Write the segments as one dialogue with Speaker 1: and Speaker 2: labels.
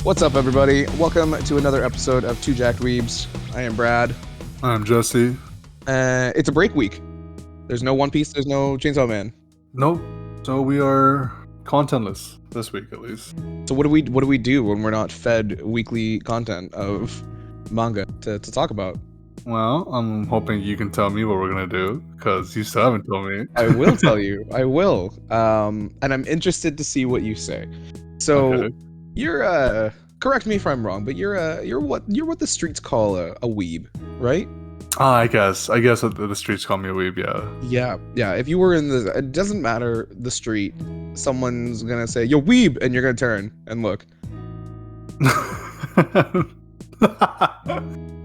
Speaker 1: What's up, everybody? Welcome to another episode of Two Jacked Weebs. I am Brad.
Speaker 2: I'm Jesse.
Speaker 1: It's a break week. There's no One Piece. There's no Chainsaw Man.
Speaker 2: Nope. So we are contentless this week, at least.
Speaker 1: So what do we do when we're not fed weekly content of manga to talk about?
Speaker 2: Well, I'm hoping you can tell me what we're gonna do, because you still haven't told me.
Speaker 1: I will tell you. I will. And I'm interested to see what you say. So
Speaker 2: Okay.
Speaker 1: you're correct me if I'm wrong, but you're what the streets call a weeb, right?
Speaker 2: I guess the streets call me a weeb.
Speaker 1: Yeah. If you were in the, it doesn't matter the street. Someone's gonna say, "Yo, weeb," and you're gonna turn and look.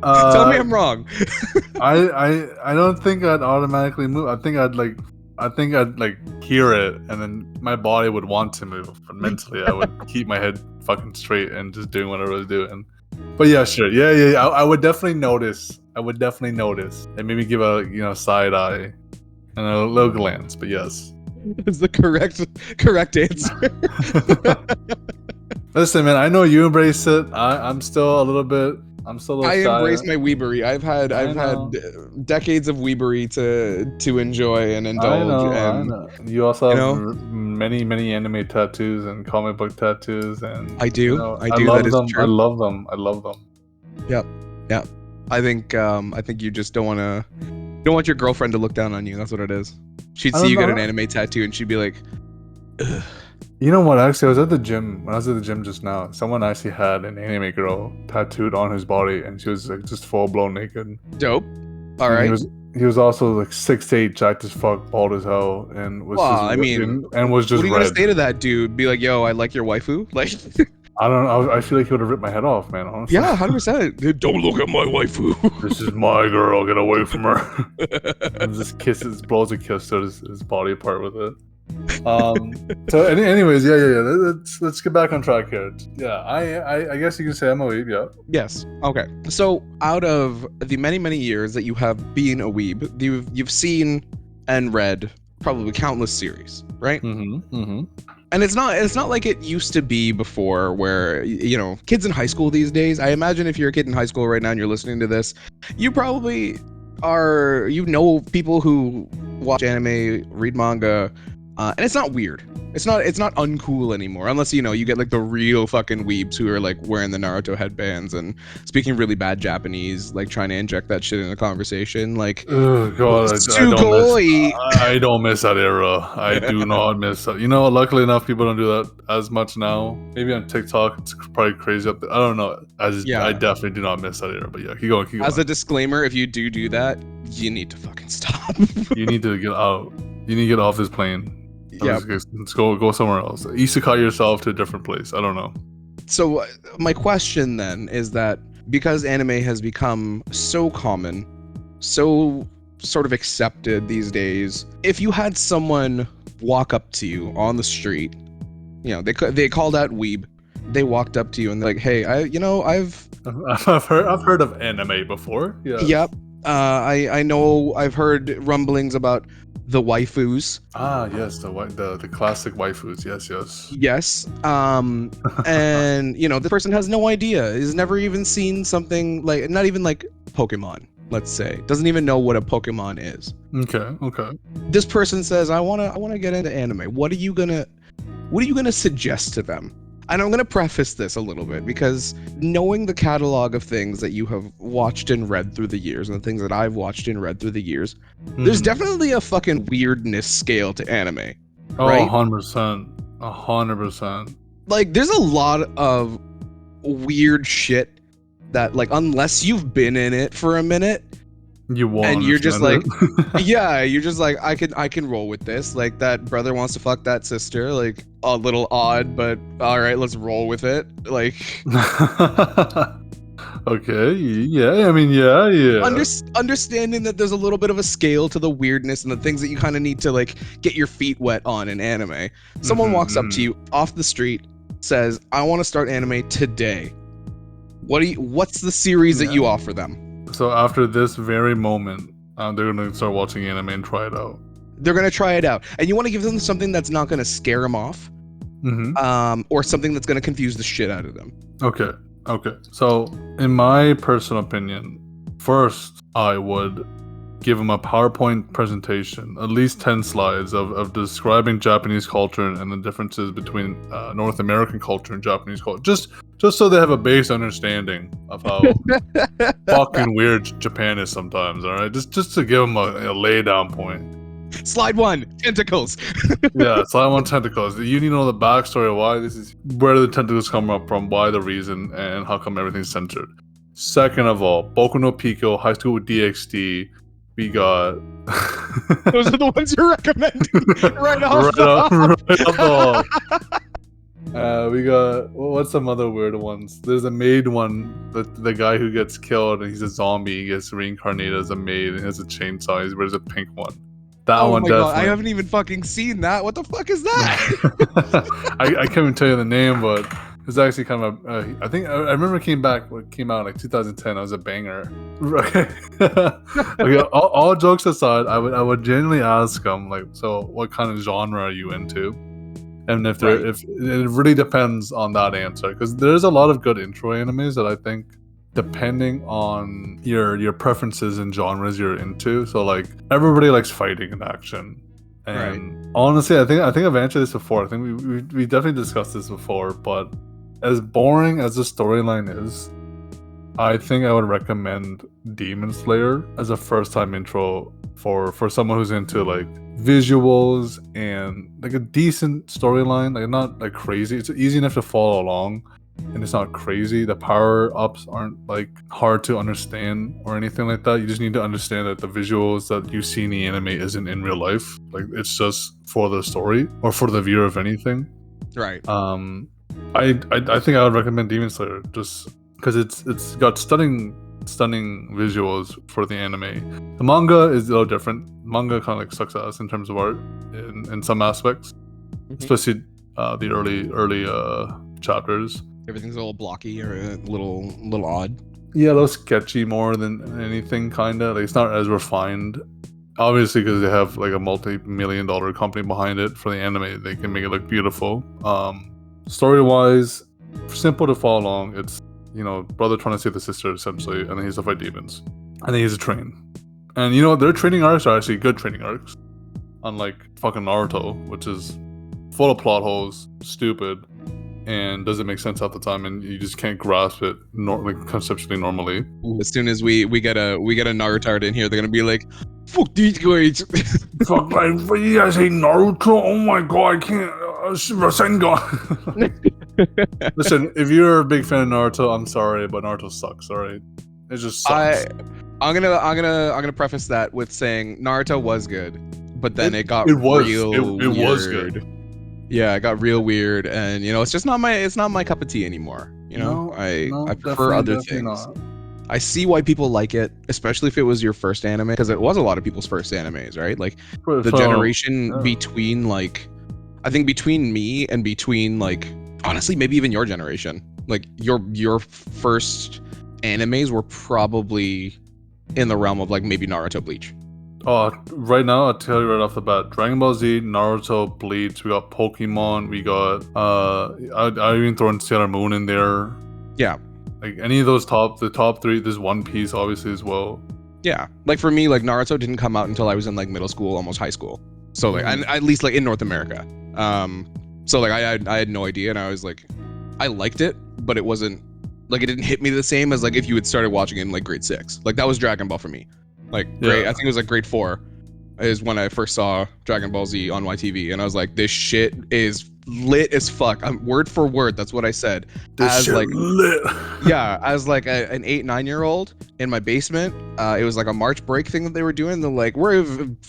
Speaker 1: Tell me I'm wrong.
Speaker 2: I don't think I'd automatically move. I think I'd hear it, and then my body would want to move, but mentally I would keep my head fucking straight and just doing what I was doing. But yeah, sure, yeah. I would definitely notice. And maybe give a side eye and a little glance. But yes,
Speaker 1: Is the correct answer.
Speaker 2: listen, man. I know you embrace it. I'm still a little bit.
Speaker 1: I
Speaker 2: shy.
Speaker 1: embrace my weebery. I've had decades of weebery to enjoy and indulge.
Speaker 2: I know. You also have
Speaker 1: know?
Speaker 2: many anime tattoos and comic book tattoos, and
Speaker 1: I do. I do.
Speaker 2: love
Speaker 1: That is
Speaker 2: them.
Speaker 1: true.
Speaker 2: I love them.
Speaker 1: Yep. I think you just don't want your girlfriend to look down on you. That's what it is. She'd see you get an anime tattoo and she'd be like, ugh.
Speaker 2: You know what? Actually, I was at the gym. When I was at the gym just now, someone actually had an anime girl tattooed on his body, and she was like just full blown naked.
Speaker 1: Dope. All right.
Speaker 2: He was also like 6'8", jacked as fuck, bald as hell, and was was just
Speaker 1: what are you
Speaker 2: red.
Speaker 1: gonna say to that dude? Be like, yo, I like your waifu. Like,
Speaker 2: I don't know. I feel like he would have ripped my head off, man. Honestly.
Speaker 1: yeah, 100%. Don't look at my waifu.
Speaker 2: This is my girl. Get away from her. And just blows a kiss to his body apart with it. So anyways, yeah. Let's get back on track here. Yeah, I guess you can say I'm a weeb. Yeah.
Speaker 1: Yes. Okay. So out of the many years that you have been a weeb, you've seen and read probably countless series, right?
Speaker 2: Mm-hmm.
Speaker 1: And it's not like it used to be before, where kids in high school these days. I imagine if you're a kid in high school right now and you're listening to this, you probably people who watch anime, read manga. And it's not weird. It's not uncool anymore, unless you get like the real fucking weebs who are like wearing the Naruto headbands and speaking really bad Japanese, like trying to inject that shit in a conversation. Like,
Speaker 2: oh god, I don't miss that era. I do not miss that. Luckily enough, people don't do that as much now. Maybe on TikTok, it's probably crazy up there. I don't know. I definitely do not miss that era. But yeah, keep going.
Speaker 1: As a disclaimer, if you do that, you need to fucking stop.
Speaker 2: You need to get out. You need to get off this plane.
Speaker 1: Yeah,
Speaker 2: let's go somewhere else. Isekai yourself to a different place. I don't know.
Speaker 1: So my question then is that because anime has become so common, so sort of accepted these days, if you had someone walk up to you on the street, they called out weeb, they walked up to you and they're like, hey,
Speaker 2: I've heard of anime before. Yeah.
Speaker 1: Yep. I know I've heard rumblings about the waifus.
Speaker 2: Yes, the classic waifus.
Speaker 1: Yes. And this person has no idea, has never even seen something like, not even like Pokemon, let's say, doesn't even know what a Pokemon is.
Speaker 2: Okay.
Speaker 1: This person says, I wanna get into anime. What are you gonna suggest to them? And I'm going to preface this a little bit, because knowing the catalog of things that you have watched and read through the years, and the things that I've watched and read through the years, there's definitely a fucking weirdness scale to anime. Right?
Speaker 2: 100%.
Speaker 1: Like, there's a lot of weird shit that, like, unless you've been in it for a minute,
Speaker 2: you won't.
Speaker 1: And you're just like, yeah, you're just like, I can roll with this. Like, that brother wants to fuck that sister. Like, a little odd, but all right, let's roll with it. Like,
Speaker 2: okay, yeah. I mean, yeah.
Speaker 1: Understanding that there's a little bit of a scale to the weirdness and the things that you kind of need to like get your feet wet on in anime. Someone walks up to you off the street, says, I want to start anime today. What's the series that you offer them?
Speaker 2: So after this very moment, they're gonna start watching anime and try it out.
Speaker 1: They're gonna try it out, and you want to give them something that's not gonna scare them off, or something that's going to confuse the shit out of them.
Speaker 2: Okay. So, in my personal opinion, first I would give them a PowerPoint presentation, at least 10 slides of describing Japanese culture and the differences between North American culture and Japanese culture. Just so they have a base understanding of how fucking weird Japan is sometimes, all right? Just to give them a lay down point.
Speaker 1: Slide 1, tentacles.
Speaker 2: Yeah, slide 1, tentacles. You need to know the backstory of why this is, where the tentacles come up from, why the reason, and how come everything's centered. Second of all, Boku no Pico, High School with DxD. We got...
Speaker 1: Those are the ones you're recommending right off the hop.
Speaker 2: We got... What's some other weird ones? There's a maid one. The guy who gets killed and he's a zombie. He gets reincarnated as a maid and has a chainsaw. He wears a pink one. That one
Speaker 1: my
Speaker 2: definitely.
Speaker 1: God, I haven't even fucking seen that. What the fuck is that?
Speaker 2: I can't even tell you the name, but it's actually kind of a... I think... I remember it came out like 2010. It was a banger. Okay. Okay, all jokes aside, I would genuinely ask them, like, so what kind of genre are you into? And if it really depends on that answer, because there's a lot of good intro animes that I think, depending on your preferences and genres you're into. So like everybody likes fighting and action. And honestly, I think I've answered this before. I think we definitely discussed this before, but as boring as the storyline is, I think I would recommend Demon Slayer as a first-time intro for someone who's into like visuals and like a decent storyline, like not like crazy. It's easy enough to follow along, and it's not crazy. The power-ups aren't like hard to understand or anything like that. You just need to understand that the visuals that you see in the anime isn't in real life. Like it's just for the story or for the viewer, if anything.
Speaker 1: Right.
Speaker 2: I think I would recommend Demon Slayer just because it's got stunning visuals for the anime. The manga is a little different. Manga kind of like sucks ass in terms of art in some aspects, especially the early chapters.
Speaker 1: Everything's a little blocky or a little odd.
Speaker 2: Yeah, a little sketchy more than anything, kind of. Like it's not as refined. Obviously, because they have like a multi-million-dollar company behind it for the anime, they can make it look beautiful. Story-wise, simple to follow along. It's, you know, brother trying to save the sister essentially, and then he has to fight demons, and then he has to train. And you know, their training arcs are actually good training arcs, unlike fucking Naruto, which is full of plot holes, stupid, and doesn't make sense at the time, and you just can't grasp it like conceptually normally.
Speaker 1: As soon as we get a Naruto in here, they're gonna be like, "Fuck these guys!"
Speaker 2: Fuck, like, what you guys hate Naruto? Oh my god, I can't. Rasengan. Listen, if you're a big fan of Naruto, I'm sorry, but Naruto sucks. All right, it just sucks.
Speaker 1: I'm gonna preface that with saying Naruto was good, but then it got real weird.
Speaker 2: It was good.
Speaker 1: Yeah, it got real weird, and you know, it's just not my cup of tea anymore. You know, I prefer other things. Not. I see why people like it, especially if it was your first anime, because it was a lot of people's first animes, right? Like the generation between like, I think between me and between like, honestly, maybe even your generation, like your first animes were probably in the realm of like maybe Naruto, Bleach.
Speaker 2: Right now, I'll tell you right off the bat, Dragon Ball Z, Naruto, Bleach, we got Pokemon, we got, I even throw in Sailor Moon in there.
Speaker 1: Yeah.
Speaker 2: Like any of those the top three, there's One Piece obviously as well.
Speaker 1: Yeah. Like for me, like Naruto didn't come out until I was in like middle school, almost high school. So like, at least like in North America. So like I had no idea, and I was like, I liked it, but it wasn't, like it didn't hit me the same as like if you had started watching it in like grade 6. Like that was Dragon Ball for me. Like I think it was like grade 4 is when I first saw Dragon Ball Z on YTV, and I was like, this shit is lit as fuck. Word for word, that's what I said.
Speaker 2: This
Speaker 1: as
Speaker 2: shit
Speaker 1: like
Speaker 2: lit.
Speaker 1: Yeah, as like an 8-9-year-old in my basement. It was like a March break thing that they were doing. They're like, we're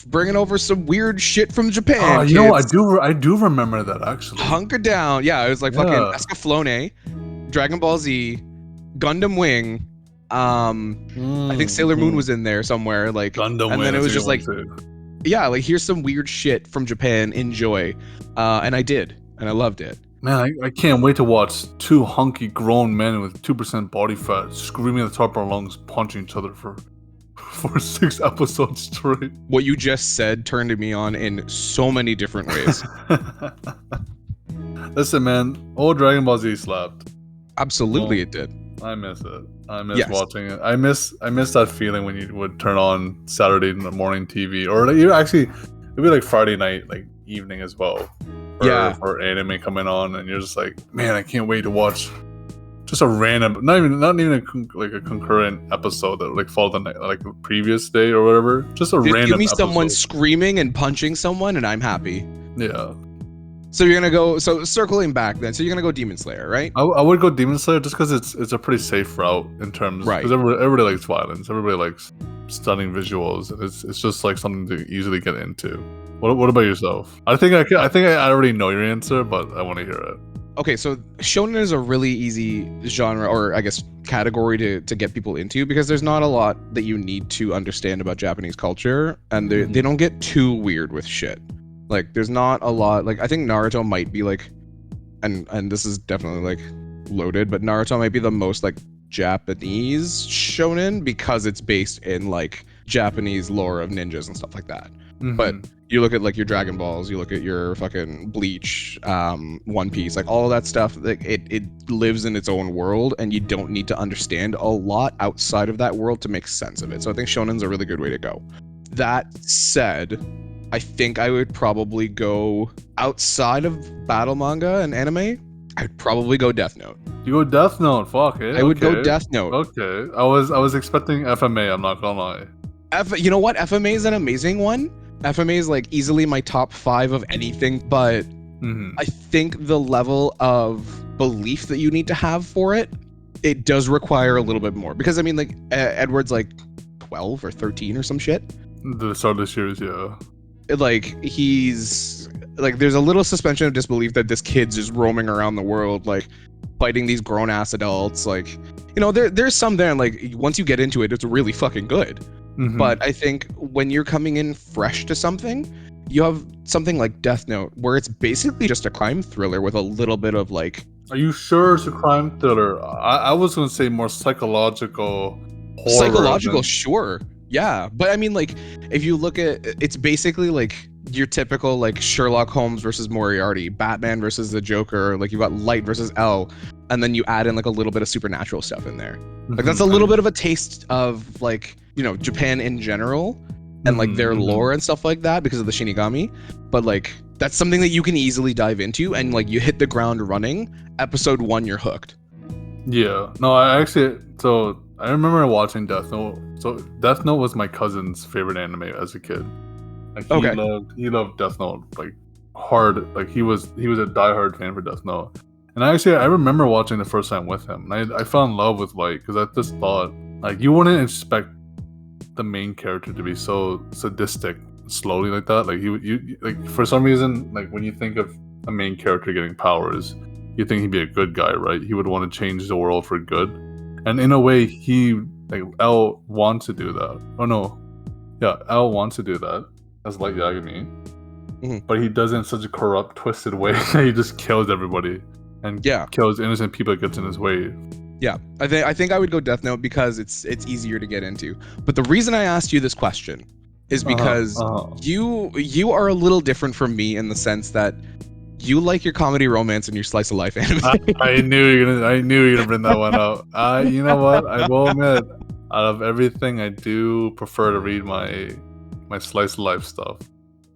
Speaker 1: bringing over some weird shit from Japan.
Speaker 2: You know, I do remember that actually.
Speaker 1: Hunker down. Yeah, it was like fucking Escaflowne, Dragon Ball Z, Gundam Wing. I think Sailor Moon was in there somewhere. Like
Speaker 2: Gundam
Speaker 1: and
Speaker 2: Wing,
Speaker 1: then it was just like, yeah, like here's some weird shit from Japan. Enjoy. And I did, and I loved it.
Speaker 2: Man, I can't wait to watch two hunky grown men with 2% body fat screaming at the top of our lungs, punching each other for 6 episodes straight.
Speaker 1: What you just said turned me on in so many different ways.
Speaker 2: Listen, man, old Dragon Ball Z slapped.
Speaker 1: Absolutely, it did.
Speaker 2: I miss it. I miss
Speaker 1: Yes.
Speaker 2: watching it. I miss that feeling when you would turn on Saturday morning TV, or like, you actually it'd be like Friday night, like evening as well. For anime coming on, and you're just like, man, I can't wait to watch just a random, not even a concurrent episode that like followed the night, like the previous day or whatever. Just a random.
Speaker 1: Give me
Speaker 2: episode.
Speaker 1: someone screaming and punching someone, and I'm happy.
Speaker 2: Yeah.
Speaker 1: So you're gonna go. So circling back then. So you're gonna go Demon Slayer, right?
Speaker 2: I would go Demon Slayer just because it's a pretty safe route in terms.
Speaker 1: Right.
Speaker 2: Because everybody likes violence. Everybody likes stunning visuals, and it's just like something to easily get into. What about yourself? I think I already know your answer, but I want to hear it.
Speaker 1: Okay, so shonen is a really easy genre, or I guess category to get people into, because there's not a lot that you need to understand about Japanese culture, and they don't get too weird with shit. Like, there's not a lot. Like, I think Naruto might be like, and this is definitely like loaded, but Naruto might be the most like Japanese shonen because it's based in like Japanese lore of ninjas and stuff like that. But you look at like your Dragon Balls, you look at your fucking Bleach, One Piece, like all of that stuff, like it lives in its own world, and you don't need to understand a lot outside of that world to make sense of it. So I think shonen's a really good way to go. That said, I think I would probably go outside of battle manga and anime. I'd probably go Death Note.
Speaker 2: You go Death Note, fuck it.
Speaker 1: I would go Death Note.
Speaker 2: Okay, I was expecting FMA. I'm not gonna lie.
Speaker 1: You know what? FMA is an amazing one. FMA is like easily my top 5 of anything, but I think the level of belief that you need to have for it does require a little bit more. Because I mean, like Edward's like 12 or 13 or some shit.
Speaker 2: The start of the series, yeah.
Speaker 1: Like he's like, there's a little suspension of disbelief that this kid's just roaming around the world, like fighting these grown ass adults. Like, you know, there's some there, and like once you get into it, it's really fucking good. But I think when you're coming in fresh to something, you have something like Death Note, where it's basically just a crime thriller with a little bit of like.
Speaker 2: Are you sure it's a crime thriller? I was gonna say more psychological horror.
Speaker 1: Psychological, sure. Yeah, but I mean, like, if you look at, it's basically like your typical like Sherlock Holmes versus Moriarty, Batman versus the Joker, like you've got Light versus L, and then you add in like a little bit of supernatural stuff in there. Like that's a little bit of a taste of like, you know, Japan in general and like their lore and stuff like that because of the Shinigami. But like that's something that you can easily dive into, and like you hit the ground running. Episode 1, you're hooked.
Speaker 2: Yeah. No, I remember watching Death Note. So Death Note was my cousin's favorite anime as a kid. Like he loved Death Note like hard. Like he was a diehard fan for Death Note. And I remember watching the first time with him, and I fell in love with Light because I just thought like you wouldn't expect the main character to be so sadistic slowly like that. Like you like for some reason, like when you think of a main character getting powers, you think he'd be a good guy, right? He would want to change the world for good. And in a way, L wants to do that. Oh no, yeah, L wants to do that as Light Yagami, but he does it in such a corrupt, twisted way that he just kills everybody and kills innocent people that gets in his way.
Speaker 1: Yeah, I think I would go Death Note because it's easier to get into. But the reason I asked you this question is because you are a little different from me in the sense that you like your comedy romance and your slice of life anime.
Speaker 2: I knew you were gonna bring that one up. You know what? I will admit, out of everything, I do prefer to read my slice of life stuff.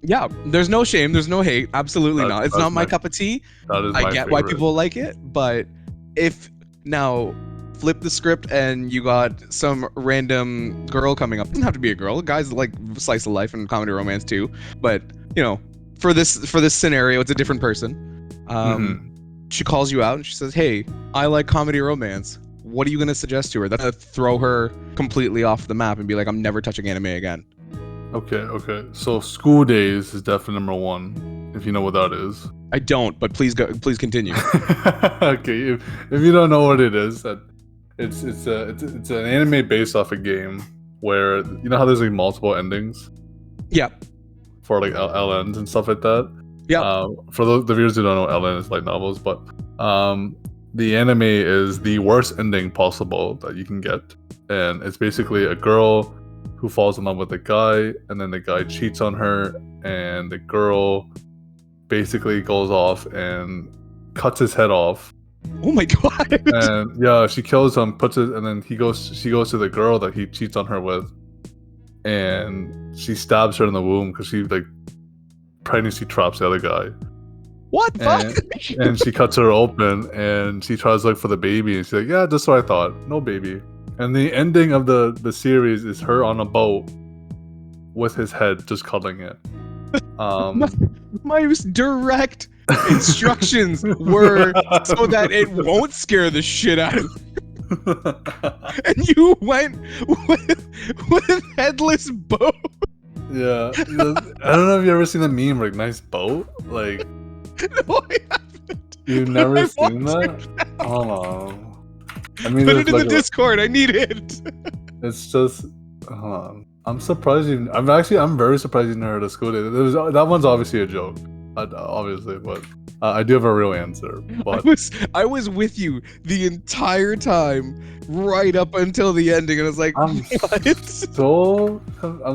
Speaker 1: Yeah, there's no shame, there's no hate. Absolutely not. It's not my cup of tea. I get why people like it, but if now flip the script and you got some random girl coming up, it doesn't have to be a girl. Guys like slice of life and comedy romance too, but you know, for this scenario, it's a different person. She calls you out and she says, "Hey, I like comedy romance. What are you gonna suggest to her?" That's gonna throw her completely off the map and be like, "I'm never touching anime again."
Speaker 2: Okay. So School Days is definitely number 1, if you know what that is.
Speaker 1: I don't, but please continue.
Speaker 2: Okay, if you don't know what it is, that it's an anime based off a game where you know how there's like multiple endings.
Speaker 1: Yeah.
Speaker 2: For like LNs and stuff like that.
Speaker 1: Yeah.
Speaker 2: For the viewers who don't know, LN is light novels, but the anime is the worst ending possible that you can get, and it's basically a girl who falls in love with a guy, and then the guy cheats on her, and the girl basically goes off and cuts his head off.
Speaker 1: Oh my god.
Speaker 2: And yeah, she kills him, puts it, and then she goes to the girl that he cheats on her with, and she stabs her in the womb because she like pregnancy traps the other guy.
Speaker 1: What the fuck?
Speaker 2: And she cuts her open, and she tries to look for the baby, and she's like, "Yeah, that's what I thought. No baby." And the ending of the series is her on a boat with his head, just cuddling it.
Speaker 1: My direct instructions were so that it won't scare the shit out of you. And you went with headless boat.
Speaker 2: Yeah. I don't know if you ever seen the meme like nice boat? Like
Speaker 1: No, I haven't.
Speaker 2: you've never seen that? Hold on. I mean,
Speaker 1: Put it in the Discord. I need it.
Speaker 2: It's just hold on. I'm surprised you. I'm very surprised you never heard of School Days. That one's obviously a joke, obviously, but I do have a real answer. But
Speaker 1: I was with you the entire time, right up until the ending, and I was like,
Speaker 2: I'm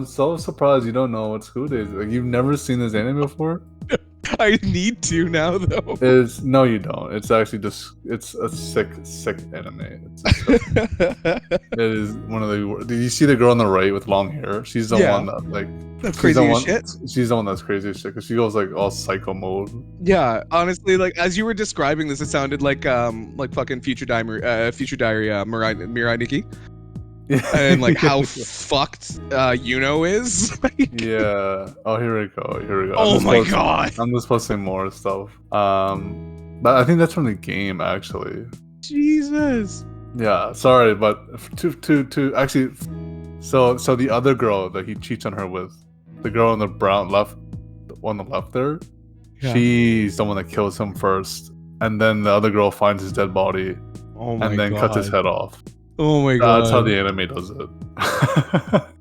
Speaker 2: so surprised you don't know what School Days is. Like you've never seen this anime before.
Speaker 1: I need to now, though.
Speaker 2: No, you don't. It's actually just it's a sick anime. It is one of the. Did you see the girl on the right with long hair? She's the one that like.
Speaker 1: That's crazy as shit.
Speaker 2: She's the one that's crazy as shit because she goes like all psycho mode.
Speaker 1: Yeah, honestly, like as you were describing this, it sounded like fucking Future Diary, Mirai Nikki. And like how fucked Yuno is. Like...
Speaker 2: Yeah. Oh, here we go.
Speaker 1: Oh my god.
Speaker 2: I'm just posting more stuff. But I think that's from the game actually.
Speaker 1: Jesus.
Speaker 2: Yeah. Sorry, but to actually, so the other girl that he cheats on her with, the girl on the left on the left there, she's the one that kills him first, and then the other girl finds his dead body, and then cuts his head off.
Speaker 1: Oh my god.
Speaker 2: That's how the anime does it.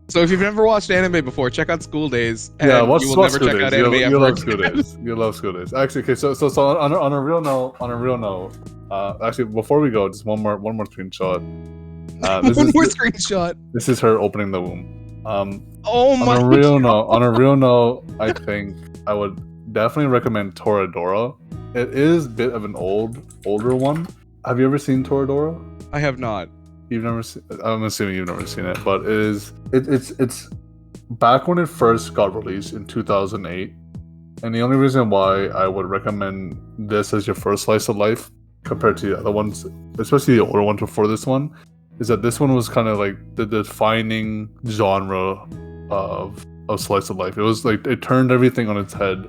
Speaker 1: So if you've never watched anime before, check out School Days. And
Speaker 2: yeah, watch
Speaker 1: you will never
Speaker 2: School
Speaker 1: check
Speaker 2: Days.
Speaker 1: out anime ever.
Speaker 2: You'll love School Days. You'll love School Days. Actually, okay. So on a real note, actually, before we go, just one more screenshot.
Speaker 1: One more screenshot.
Speaker 2: This is her opening the womb.
Speaker 1: Oh my.
Speaker 2: On a real note, I think I would definitely recommend Toradora. It is a bit of an older one. Have you ever seen Toradora?
Speaker 1: I have not.
Speaker 2: You've never seen. I'm assuming you've never seen it, but it's back when it first got released in 2008, and the only reason why I would recommend this as your first slice of life compared to the other ones, especially the older ones before this one, is that this one was kind of like the defining genre of slice of life. It was like it turned everything on its head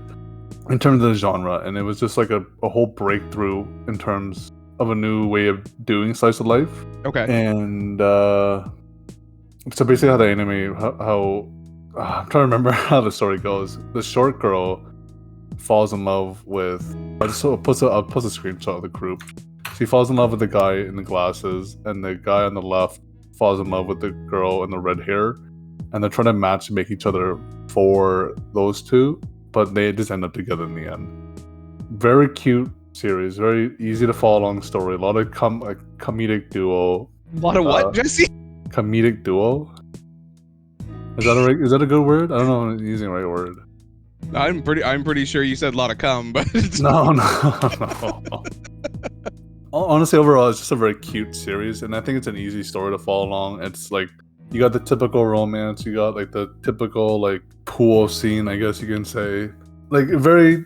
Speaker 2: in terms of the genre, and it was just like a whole breakthrough in terms of a new way of doing slice of life.
Speaker 1: Okay.
Speaker 2: And so basically how the anime, I'm trying to remember how the story goes. The short girl falls in love with, I'll post a screenshot of the group. She falls in love with the guy in the glasses, and the guy on the left falls in love with the girl in the red hair, and they're trying to match make each other for those two, but they just end up together in the end. Very cute series, very easy to follow along story. A lot of comedic duo.
Speaker 1: A lot of what, Jesse?
Speaker 2: Comedic duo. Is that a good word? I don't know if I'm using the right word.
Speaker 1: I'm pretty sure you said a lot of cum, but
Speaker 2: no. Honestly, overall, it's just a very cute series, and I think it's an easy story to follow along. It's like you got the typical romance, you got like the typical like pool scene, I guess you can say, like very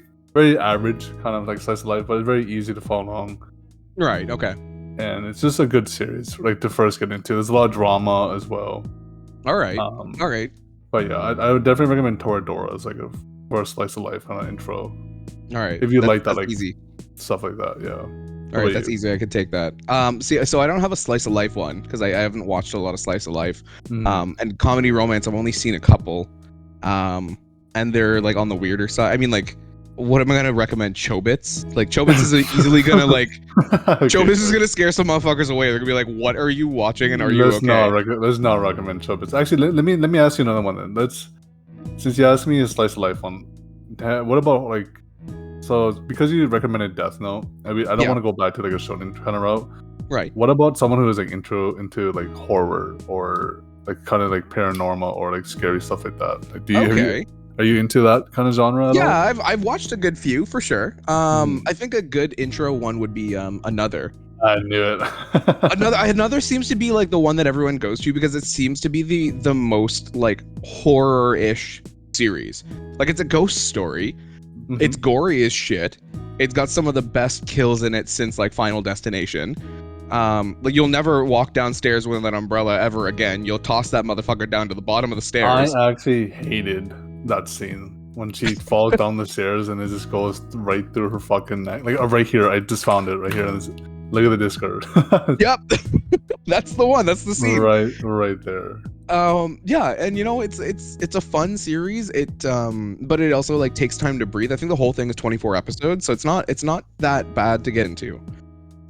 Speaker 2: average kind of like slice of life, but it's very easy to follow along.
Speaker 1: Right. Okay.
Speaker 2: And it's just a good series, like to first get into. There's a lot of drama as well.
Speaker 1: All right.
Speaker 2: But yeah, I would definitely recommend Toradora as like a first slice of life kind of intro.
Speaker 1: All right.
Speaker 2: If you like that, like
Speaker 1: easy
Speaker 2: stuff like that, yeah.
Speaker 1: All right, that's easy. I could take that. See, so I don't have a slice of life one because I haven't watched a lot of slice of life. And comedy romance, I've only seen a couple. And they're like on the weirder side. I mean, like, what am I gonna recommend? Chobits? Like, Chobits is easily gonna like. Okay, Chobits is gonna scare some motherfuckers away. They're gonna be like, "What are you watching? And are you okay?"
Speaker 2: Let's not recommend Chobits. Actually, let me ask you another one then. Since you asked me a slice of life one, what about like? So because you recommended Death Note, I don't want to go back to like a shonen kind of route.
Speaker 1: Right.
Speaker 2: What about someone who is like into like horror or like kind of like paranormal or like scary stuff like that? Like, are Are you into that kind of genre at all?
Speaker 1: Yeah, I've watched a good few for sure. I think a good intro one would be Another.
Speaker 2: I knew it.
Speaker 1: Another seems to be like the one that everyone goes to because it seems to be the most like horror-ish series. Like it's a ghost story. It's gory as shit. It's got some of the best kills in it since like Final Destination. Like you'll never walk downstairs with an umbrella ever again. You'll toss that motherfucker down to the bottom of the stairs.
Speaker 2: I actually hated that scene when she falls down the stairs and it just goes right through her fucking neck. Like right here, I just found it right here. Look at the Discord.
Speaker 1: Yep, that's the one. That's the scene.
Speaker 2: Right there.
Speaker 1: Yeah, and you know it's a fun series. But it also like takes time to breathe. I think the whole thing is 24 episodes, so it's not that bad to get into.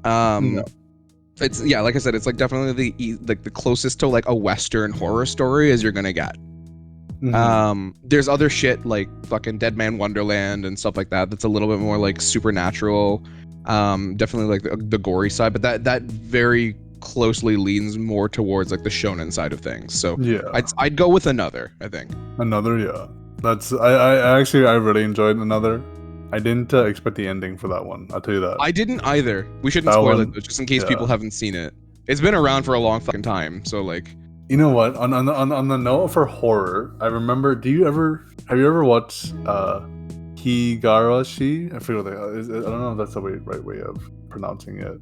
Speaker 2: No.
Speaker 1: It's like I said, it's like definitely the closest to like a Western horror story as you're gonna get. There's other shit like fucking Dead Man Wonderland and stuff like that that's a little bit more like supernatural. Definitely like the gory side, but that very closely leans more towards like the shonen side of things. So
Speaker 2: yeah,
Speaker 1: I'd go with Another. I think
Speaker 2: Another, yeah. That's I actually really enjoyed Another. I didn't expect the ending for that one. I'll tell you that.
Speaker 1: I didn't either. We shouldn't spoil it though, just in case people haven't seen it. It's been around for a long fucking time, so like.
Speaker 2: You know what? On the note for horror, I remember. Have you ever watched Higarashi? I forget what I don't know if that's the right way of pronouncing it.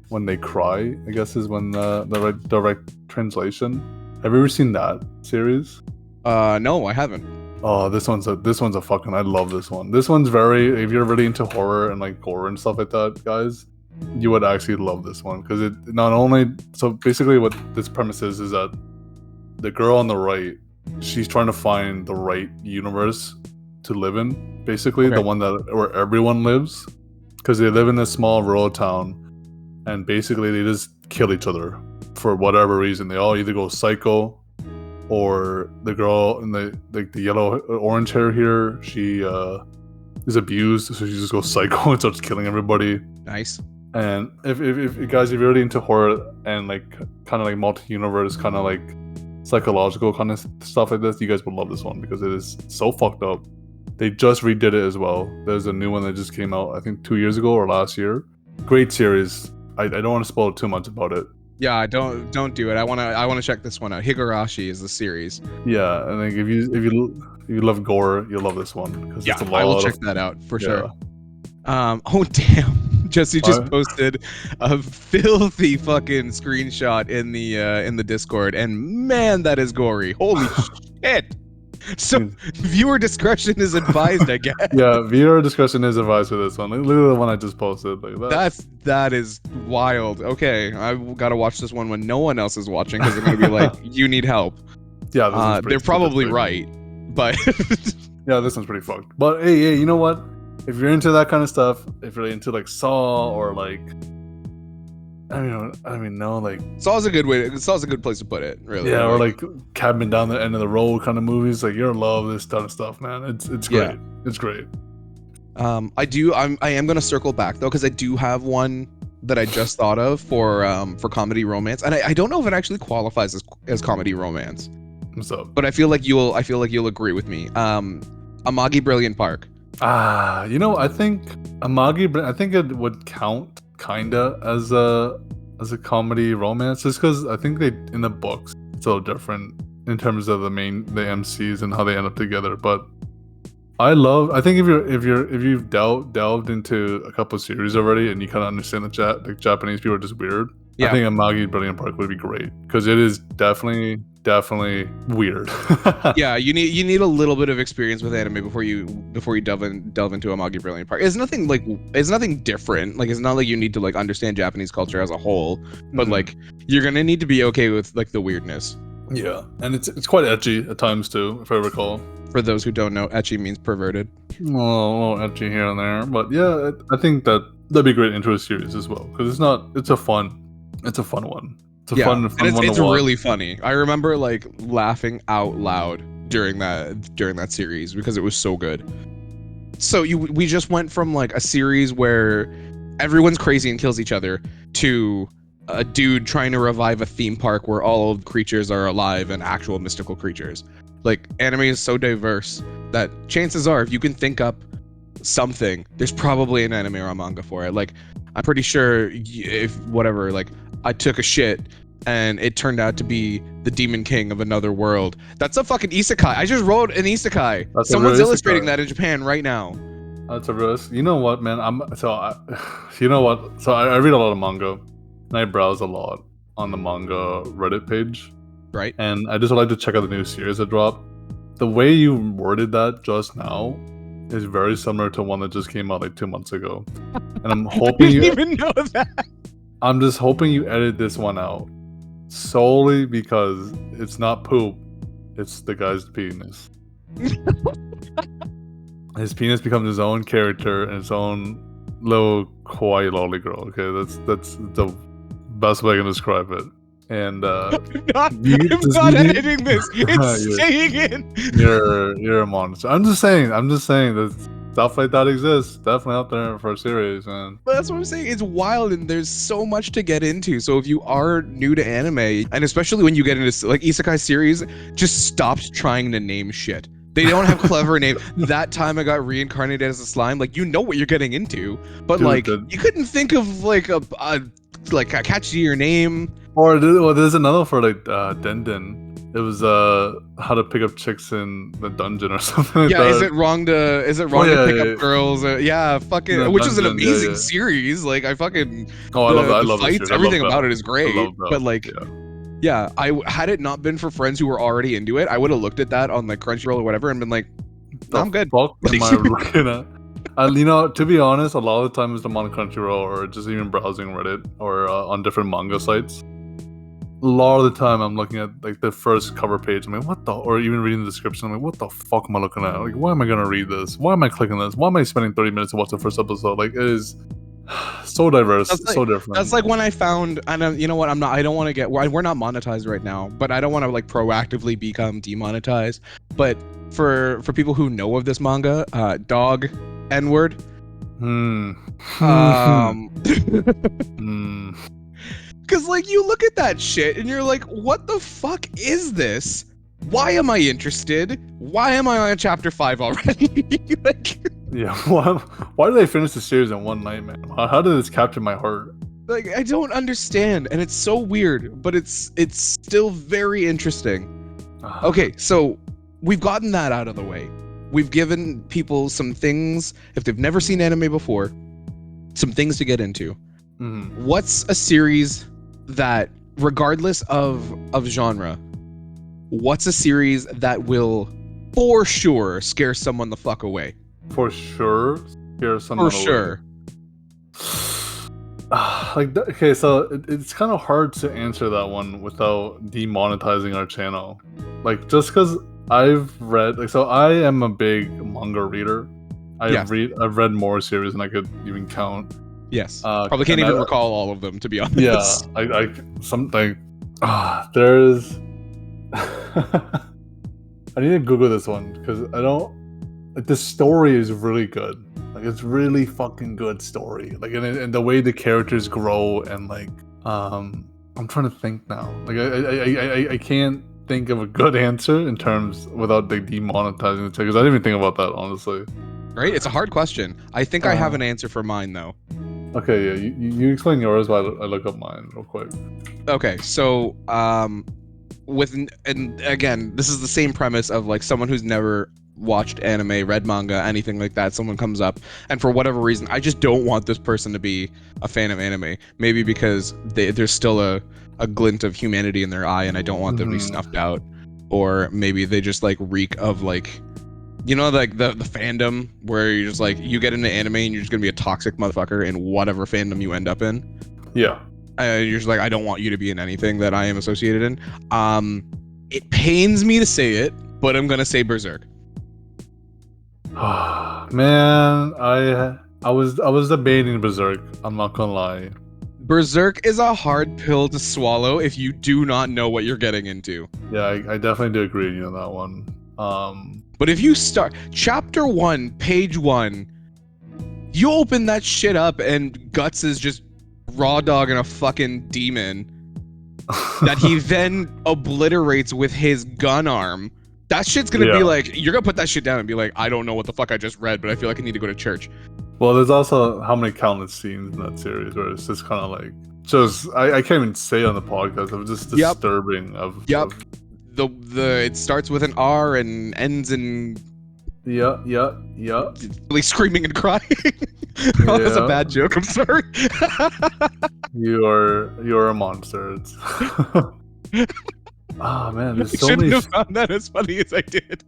Speaker 2: When they cry, I guess is when the right direct translation. Have you ever seen that series?
Speaker 1: No, I haven't.
Speaker 2: Oh, this one's a fucking. I love this one. This one's very. If you're really into horror and like gore and stuff like that, guys, you would actually love this one because it not only. So basically, what this premise is that the girl on the right, she's trying to find the right universe to live in. Basically, the one where everyone lives, because they live in this small rural town, and basically they just kill each other for whatever reason. They all either go psycho. Or the girl in the yellow orange hair here, she is abused, so she just goes psycho and starts killing everybody.
Speaker 1: Nice.
Speaker 2: And if guys, if you're really into horror and like kind of like multi-universe, kind of like psychological kind of stuff like this, you guys would love this one because it is so fucked up. They just redid it as well. There's a new one that just came out, I think 2 years ago or last year. Great series. I don't want to spoil too much about it.
Speaker 1: Yeah, don't do it. I wanna check this one out. Higurashi is the series.
Speaker 2: Yeah, and like if you love gore, you'll love this one because it's a lot.
Speaker 1: I will check that out for sure. Oh damn, Jesse just posted a filthy fucking screenshot in the Discord, and man, that is gory. Holy shit! So viewer discretion is advised, I guess.
Speaker 2: Yeah, viewer discretion is advised for this one. Look at the one I just posted. Like
Speaker 1: that is wild. Okay, I've got to watch this one when no one else is watching because they're gonna be like, "You need help."
Speaker 2: Yeah,
Speaker 1: they're probably right, but
Speaker 2: yeah, this one's pretty fucked. But hey, you know what? If you're into that kind of stuff, if you're into like Saw or like. I mean, no, like
Speaker 1: Saw's a good place to put it, really.
Speaker 2: Yeah, or like Cabin Down the End of the Road kind of movies. Like you're in love with this kind of stuff, man. It's great. Yeah. It's great.
Speaker 1: I am gonna circle back though because I do have one that I just thought of for comedy romance, and I don't know if it actually qualifies as comedy romance.
Speaker 2: What's up?
Speaker 1: But I feel like you'll agree with me. Amagi Brilliant Park.
Speaker 2: You know, I think it would count kinda as a comedy romance, just because I think they in the books it's a little different in terms of the MCs and how they end up together. But I think if you've delved into a couple of series already and you kind of understand the Japanese people are just weird. Yeah. I think Amagi Brilliant Park would be great because it is definitely weird.
Speaker 1: Yeah, you need a little bit of experience with anime before you delve into Amagi Brilliant Park. It's nothing different. Like it's not like you need to like understand Japanese culture as a whole, but like you're gonna need to be okay with like the weirdness.
Speaker 2: Yeah, and it's quite ecchi at times too, if I recall.
Speaker 1: For those who don't know, ecchi means perverted.
Speaker 2: Oh, ecchi here and there, but yeah, I think that'd be great into a series as well because it's a fun one. It's a fun one.
Speaker 1: It's really funny. I remember like laughing out loud during that series because it was so good. So we just went from like a series where everyone's crazy and kills each other to a dude trying to revive a theme park where all of the creatures are alive and actual mystical creatures. Like anime is so diverse that chances are, if you can think up something, there's probably an anime or a manga for it. Like, I'm pretty sure if whatever, like, I took a shit and it turned out to be the demon king of another world. That's a fucking isekai. I just wrote an isekai.
Speaker 2: That's
Speaker 1: Someone's
Speaker 2: a real
Speaker 1: illustrating
Speaker 2: isekai.
Speaker 1: that in Japan right now.
Speaker 2: That's a risk. You know what, man? You know what? So I read a lot of manga, and I browse a lot on the manga Reddit page,
Speaker 1: Right?
Speaker 2: and I just would like to check out the new series that dropped. The way you worded that just now is very similar to one that just came out like 2 months ago, and I'm
Speaker 1: I
Speaker 2: hoping
Speaker 1: didn't
Speaker 2: you.
Speaker 1: even know that.
Speaker 2: I'm just hoping you edit this one out, solely because it's not poop, it's the guy's penis. His penis becomes his own character and his own little kawaii lolly girl. Okay, that's the best way I can describe it. And
Speaker 1: I'm not editing this. It's staying in.
Speaker 2: You're a monster. I'm just saying that stuff like that exists. Definitely out there for a series, man.
Speaker 1: But that's what I'm saying. It's wild, and there's so much to get into. So if you are new to anime, and especially when you get into like isekai series, just stop trying to name shit. They don't have clever names. That time I got reincarnated as a slime. Like, you know what you're getting into, but
Speaker 2: Dude,
Speaker 1: like you couldn't think of like a catchier name.
Speaker 2: Or there's another for like Denden. It was how to pick up chicks in the dungeon or something like that.
Speaker 1: Is it wrong to pick up girls? Yeah, fucking,
Speaker 2: The
Speaker 1: which is an
Speaker 2: dungeon,
Speaker 1: amazing series. Like, I fucking
Speaker 2: I love that. I love
Speaker 1: fights,
Speaker 2: that.
Speaker 1: everything about it is great.
Speaker 2: I love that.
Speaker 1: But like, yeah, had it not been for friends who were already into it, I would have looked at that on like Crunchyroll or whatever and been like, no, I'm good.
Speaker 2: Fuck am I looking at? You know, to be honest, a lot of the times I'm on Crunchyroll or just even browsing Reddit or on different manga sites. A lot of the time I'm looking at like the first cover page. I'm like, what the? Or even reading the description. I'm like, what the fuck am I looking at? Like, why am I gonna read this? Why am I clicking this? Why am I spending 30 minutes to watch the first episode? Like, it is so diverse, so different.
Speaker 1: That's like when I found, and you know what? I don't want to get. We're not monetized right now, but I don't want to like proactively become demonetized. But for people who know of this manga, dog N-word. Because, like, you look at that shit and you're like, what the fuck is this? Why am I interested? Why am I on chapter 5 already? Like,
Speaker 2: yeah, why did I finish the series in one night, man? How did this capture my heart?
Speaker 1: Like, I don't understand, and it's so weird, but it's still very interesting. Okay, so we've gotten that out of the way. We've given people some things, if they've never seen anime before, some things to get into. What's a series that, regardless of genre, what's a series that will for sure scare someone the fuck away?
Speaker 2: For sure, scare someone away.
Speaker 1: For sure.
Speaker 2: Okay, so it's kind of hard to answer that one without demonetizing our channel. Like, just because I've read, like, so I am a big manga reader. I've read more series than I could even count.
Speaker 1: Yes. Probably can't even recall all of them, to be honest.
Speaker 2: Yeah, there's. I need to Google this one because I don't. Like, the story is really good. Like, it's really fucking good story. Like, and the way the characters grow and like, I'm trying to think now. Like, I can't think of a good answer in terms without like demonetizing the check because I didn't even think about that, honestly.
Speaker 1: Right? It's a hard question. I think I have an answer for mine though.
Speaker 2: Okay, yeah, you explain yours while I look up mine real quick.
Speaker 1: Okay, so and again, this is the same premise of like someone who's never watched anime, read manga, anything like that. Someone comes up, and for whatever reason, I just don't want this person to be a fan of anime. Maybe because there's still a glint of humanity in their eye, and I don't want them to be snuffed out. Or maybe they just like reek of like, you know, like the fandom where you're just like, you get into anime and you're just gonna be a toxic motherfucker in whatever fandom you end up in.
Speaker 2: Yeah.
Speaker 1: You're just like, I don't want you to be in anything that I am associated in. It pains me to say it, but I'm gonna say Berserk.
Speaker 2: Man, I was debating Berserk. I'm not gonna lie.
Speaker 1: Berserk is a hard pill to swallow if you do not know what you're getting into.
Speaker 2: Yeah, I definitely do agree with you on that one.
Speaker 1: But if you start chapter 1, page 1, you open that shit up and Guts is just raw dogging a fucking demon that he then obliterates with his gun arm. That shit's gonna be
Speaker 2: Yeah.
Speaker 1: like, you're gonna put that shit down and be like, I don't know what the fuck I just read, but I feel like I need to go to church.
Speaker 2: Well, there's also how many countless scenes in that series where it's just kind of like, just I can't even say on the podcast. It was just
Speaker 1: Yep.
Speaker 2: disturbing. Of
Speaker 1: The it starts with an R and ends in
Speaker 2: yeah.
Speaker 1: really screaming and crying. Oh, that's a
Speaker 2: Yeah.
Speaker 1: bad joke. I'm sorry.
Speaker 2: You're a monster. Oh man, there's
Speaker 1: I
Speaker 2: so
Speaker 1: shouldn't
Speaker 2: many.
Speaker 1: have found that as funny as I did.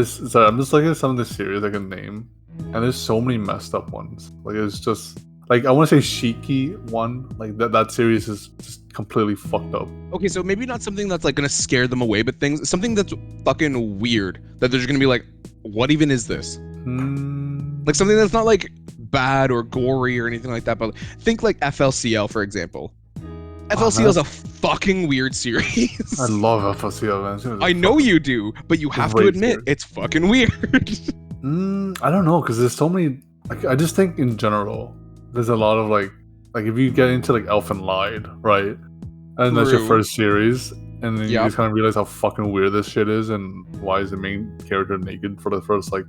Speaker 2: Sorry, I'm just looking at some of the series I can name, and there's so many messed up ones. Like it's just like I want to say Shiki one. Like that series is just completely fucked up.
Speaker 1: Okay, so maybe not something that's like gonna scare them away, but something that's fucking weird that they're just gonna be like, what even is this? Like something that's not like bad or gory or anything like that, but think like FLCL, for example. FLCL is a fucking weird series.
Speaker 2: I love FLCL, man.
Speaker 1: I know you do, but you have to
Speaker 2: great
Speaker 1: admit
Speaker 2: series.
Speaker 1: it's fucking weird.
Speaker 2: I don't know, because there's so many. Like, I just think in general, there's a lot of like if you get into like Elf and Lied, right? And that's your
Speaker 1: True.
Speaker 2: first series, and then you
Speaker 1: Yep.
Speaker 2: just kind of realize how fucking weird this shit is, and why is the main character naked for the first like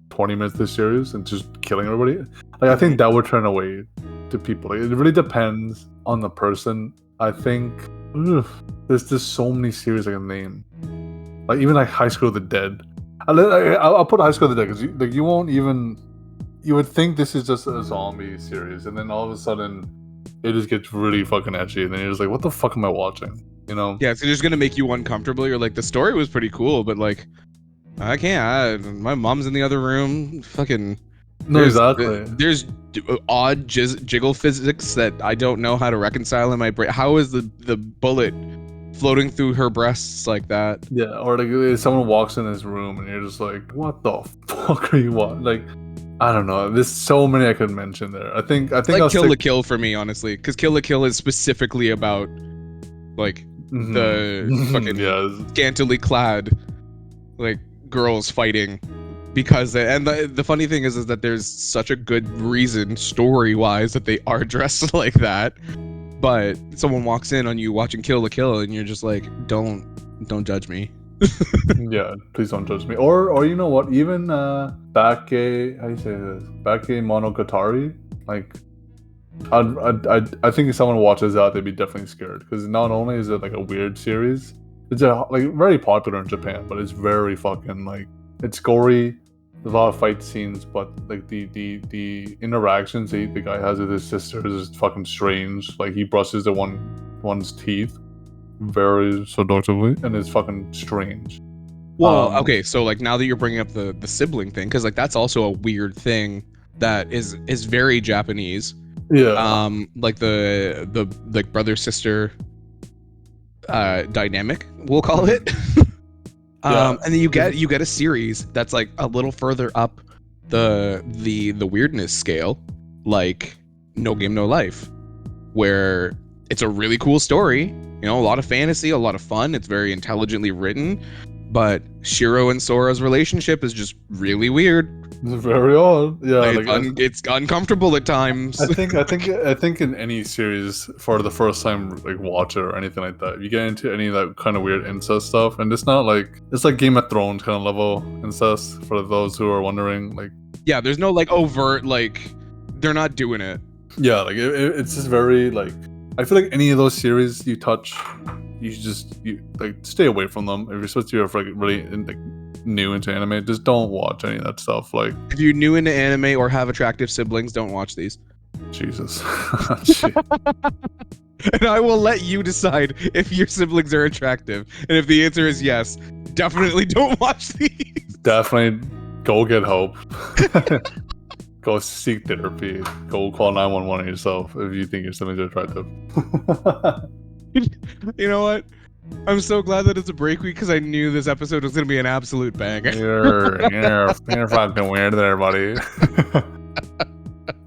Speaker 2: 20 minutes of the series and just killing everybody. Like I think that would turn away to people. Like, it really depends on the person. I think there's just so many series I can name. Like even like High School of the Dead. I'll put High School of the Dead because you won't even. You would think this is just a zombie series, and then all of a sudden, it just gets really fucking edgy, and then you're just like, "What the fuck am I watching?" You know?
Speaker 1: Yeah, it's just gonna make you uncomfortable. You're like, the story was pretty cool, but like, I can't. My mom's in the other room. Fucking.
Speaker 2: No, exactly.
Speaker 1: There's odd jiggle physics that I don't know how to reconcile in my brain. How is the bullet floating through her breasts like that?
Speaker 2: Yeah, or like if someone walks in this room and you're just like, "What the fuck are you watching?" Like, I don't know. There's so many I could mention there. I think
Speaker 1: Like
Speaker 2: I'll
Speaker 1: Kill la Kill for me, honestly, because Kill la Kill is specifically about like the fucking scantily clad like girls fighting. Because the funny thing is that there's such a good reason story-wise that they are dressed like that, but someone walks in on you watching Kill la Kill and you're just like, don't judge me.
Speaker 2: Yeah, please don't judge me. Or you know what? Even Bake, how do you say this? Bake Monogatari. Like, I think if someone watches that, they'd be definitely scared because not only is it like a weird series, it's like very popular in Japan, but it's very fucking like it's gory. There's a lot of fight scenes, but like the interactions the guy has with his sister is fucking strange. Like he brushes the one's teeth very seductively, and it's fucking strange.
Speaker 1: Well, okay, so like now that you're bringing up the sibling thing, because like that's also a weird thing that is very Japanese.
Speaker 2: Yeah.
Speaker 1: Like the like brother sister dynamic, we'll call it. And then you get a series that's like a little further up the weirdness scale, like No Game No Life, where it's a really cool story, you know, a lot of fantasy, a lot of fun, it's very intelligently written, but Shiro and Sora's relationship is just really weird.
Speaker 2: It's very odd. Yeah,
Speaker 1: It's uncomfortable at times.
Speaker 2: I think in any series for the first time like watch it or anything like that, if you get into any of that kind of weird incest stuff, and it's not like it's like Game of Thrones kind of level incest for those who are wondering. Like,
Speaker 1: yeah, there's no like overt like they're not doing it.
Speaker 2: Yeah, like it's just very like I feel like any of those series you touch, you like stay away from them. If you're supposed to be like really like new into anime, just don't watch any of that stuff. Like
Speaker 1: if you're new into anime or have attractive siblings, don't watch these.
Speaker 2: Jesus.
Speaker 1: And I will let you decide if your siblings are attractive. And if the answer is yes, definitely don't watch these.
Speaker 2: Definitely go get help. Go seek therapy. Go call 911 yourself if you think your siblings are attractive.
Speaker 1: You know what? I'm so glad that it's a break week because I knew this episode was going to be an absolute banger.
Speaker 2: You're fucking weird there, buddy.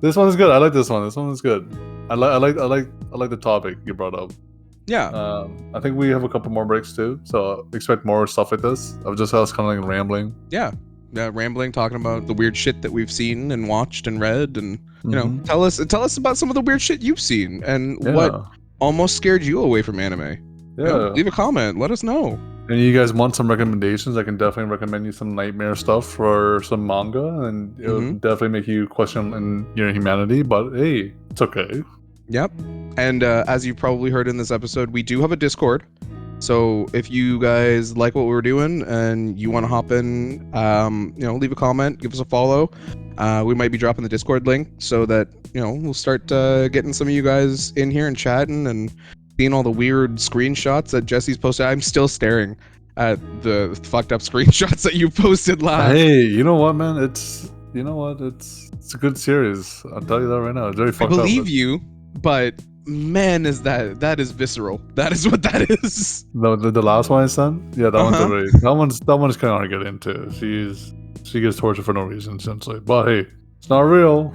Speaker 2: This one's good. I like this one. This one is good. I like the topic you brought up.
Speaker 1: Yeah.
Speaker 2: I think we have a couple more breaks too, so expect more stuff like this. Of just us kind of like rambling.
Speaker 1: Yeah. Rambling, talking about the weird shit that we've seen and watched and read, and you know, tell us about some of the weird shit you've seen and what almost scared you away from anime.
Speaker 2: Yeah.
Speaker 1: You know, leave a comment. Let us know.
Speaker 2: And you guys want some recommendations? I can definitely recommend you some nightmare stuff or some manga, and it'll definitely make you question in your humanity. But hey, it's okay.
Speaker 1: Yep. And as you've probably heard in this episode, we do have a Discord. So if you guys like what we're doing and you want to hop in, leave a comment, give us a follow. We might be dropping the Discord link so that we'll start getting some of you guys in here and chatting and seeing all the weird screenshots that Jesse's posted. I'm still staring at the fucked up screenshots that you posted last.
Speaker 2: Hey, you know what, man? It's a good series. I'll tell you that right now. It's very fucked up.
Speaker 1: I believe you, but man, is that is visceral. That is what that is.
Speaker 2: The last one I sent, yeah, that one's kind of hard to get into. She gets tortured for no reason, essentially. But hey, it's not real.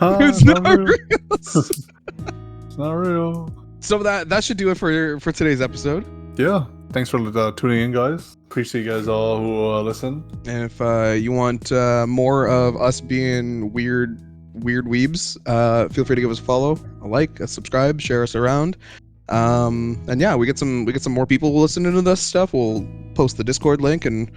Speaker 1: It's not real.
Speaker 2: It's not real.
Speaker 1: So that should do it for today's episode.
Speaker 2: Yeah, thanks for tuning in, guys. Appreciate you guys all who listen.
Speaker 1: And if you want more of us being weird weebs, feel free to give us a follow, a like, a subscribe, share us around. And yeah, we get some more people listening to this stuff. We'll post the Discord link and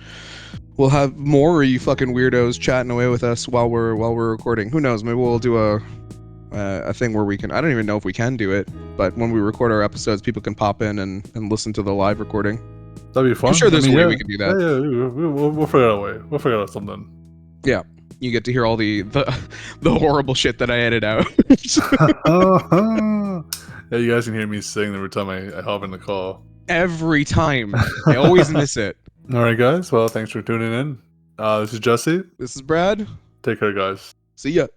Speaker 1: we'll have more of you fucking weirdos chatting away with us while we're recording. Who knows? Maybe we'll do a thing where we can. I don't even know if we can do it, but when we record our episodes, people can pop in and listen to the live recording.
Speaker 2: That'd be fun.
Speaker 1: I'm sure there's a way we can do that.
Speaker 2: Yeah, we'll figure out a way. We'll figure out something.
Speaker 1: Yeah, you get to hear all the horrible shit that I edit out.
Speaker 2: Yeah, you guys can hear me sing every time I hop in the call.
Speaker 1: Every time, I always miss it.
Speaker 2: All right, guys. Well, thanks for tuning in. This is Jesse.
Speaker 1: This is Brad.
Speaker 2: Take care, guys.
Speaker 1: See ya.